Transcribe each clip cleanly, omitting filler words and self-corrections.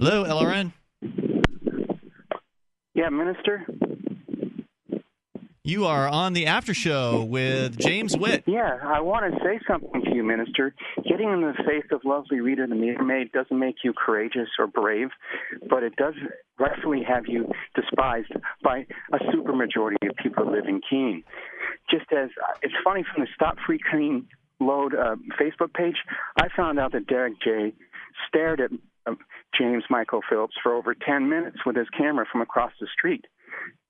Hello, LRN. Yeah, Minister? You are on the Aftershow with James Witt. Yeah, I want to say something to you, Minister. Getting in the face of lovely Rita the meter maid doesn't make you courageous or brave, but it does rightfully have you despised by a supermajority of people who live in Keene. Just as it's funny, from the Stop Free Keene Load Facebook page, I found out that Derek J. stared at James Michael Phillips for over 10 minutes with his camera from across the street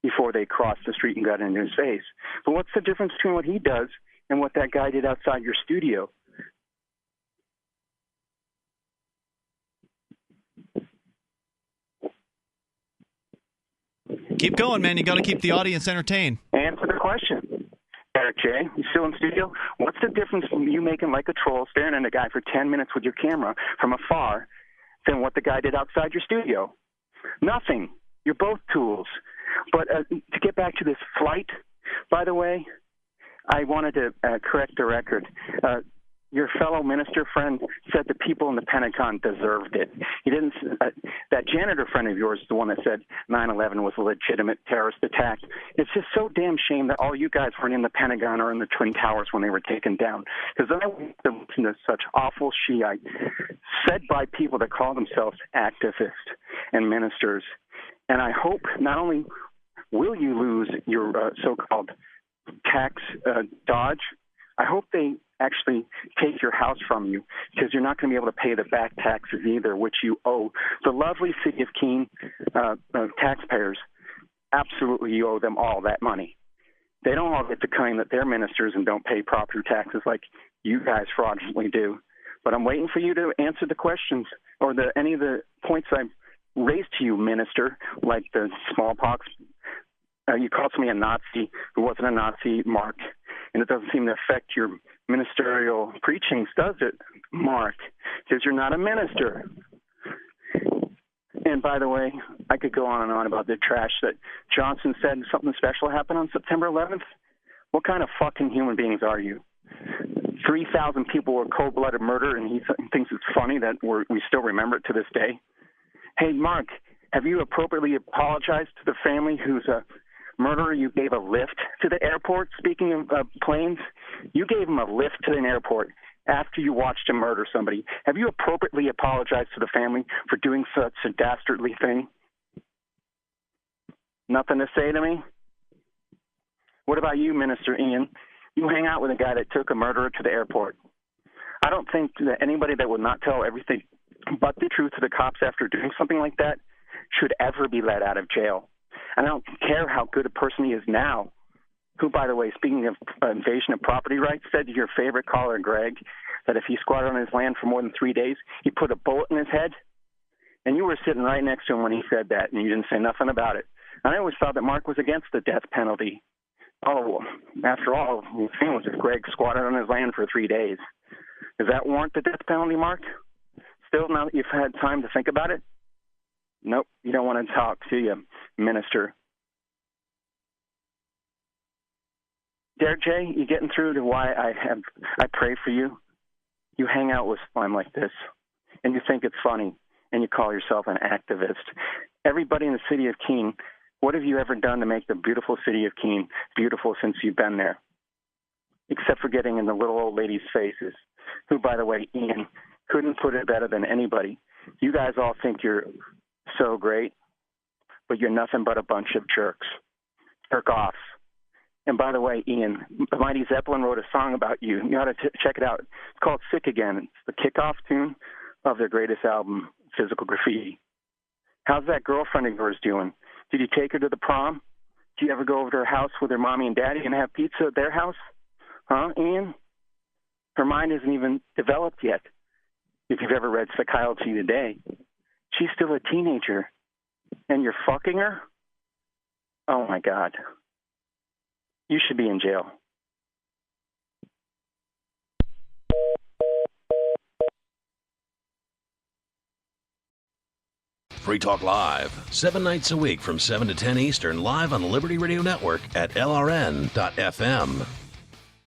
before they crossed the street and got into his face. But what's the difference between what he does and what that guy did outside your studio? Keep going, man. You got to keep the audience entertained. Answer the question. Eric J., you still in studio? What's the difference from you making like a troll, staring at a guy for 10 minutes with your camera from afar, than what the guy did outside your studio? Nothing. You're both tools. But to get back to this flight, by the way, I wanted to correct the record. Your fellow minister friend said the people in the Pentagon deserved it. He didn't. That janitor friend of yours is the one that said 9/11 was a legitimate terrorist attack. It's just so damn shame that all you guys weren't in the Pentagon or in the Twin Towers when they were taken down. Because I went to listen to such awful Shiite said by people that call themselves activists and ministers. And I hope not only will you lose your so-called tax dodge, I hope they actually take your house from you, because you're not going to be able to pay the back taxes either, which you owe the lovely city of Keene taxpayers. Absolutely, you owe them all that money. They don't all get to claim that they're ministers and don't pay property taxes like you guys fraudulently do. But I'm waiting for you to answer the questions or any of the points I've raised to you, Minister, like the smallpox. You called me a Nazi who wasn't a Nazi, Mark, and it doesn't seem to affect your ministerial preachings, does it, Mark? Because you're not a minister. And by the way, I could go on and on about the trash that Johnson said something special happened on September 11th. What kind of fucking human beings are you? 3,000 people were cold-blooded murder, and he thinks it's funny that we still remember it to this day. Hey, Mark, have you appropriately apologized to the family whose murderer you gave a lift to the airport? Speaking of planes, you gave him a lift to an airport after you watched him murder somebody. Have you appropriately apologized to the family for doing such a dastardly thing? Nothing to say to me? What about you, Minister Ian? You hang out with a guy that took a murderer to the airport. I don't think that anybody that would not tell everything but the truth to the cops after doing something like that should ever be let out of jail. And I don't care how good a person he is now, who, by the way, speaking of invasion of property rights, said to your favorite caller, Greg, that if he squatted on his land for more than 3 days, he put a bullet in his head. And you were sitting right next to him when he said that, and you didn't say nothing about it. And I always thought that Mark was against the death penalty. Oh, after all, the thing was if Greg squatted on his land for 3 days. Does that warrant the death penalty, Mark? Still, now that you've had time to think about it? Nope, you don't want to talk, do you, Minister? Derek J., you getting through to why I pray for you? You hang out with slime like this, and you think it's funny, and you call yourself an activist. Everybody in the city of Keene, what have you ever done to make the beautiful city of Keene beautiful since you've been there? Except for getting in the little old ladies' faces, who, by the way, Ian, couldn't put it better than anybody. You guys all think you're so great, but you're nothing but a bunch of jerks. Jerk-offs. And by the way, Ian, Mighty Zeppelin wrote a song about you. You ought to check it out. It's called Sick Again. It's the kickoff tune of their greatest album, Physical Graffiti. How's that girlfriend of yours doing? Did you take her to the prom? Did you ever go over to her house with her mommy and daddy and have pizza at their house? Huh, Ian? Her mind isn't even developed yet. If you've ever read Psychology Today, she's still a teenager. And you're fucking her? Oh, my God. You should be in jail. Free Talk Live, 7 nights a week from 7 to 10 Eastern, live on the Liberty Radio Network at LRN.FM.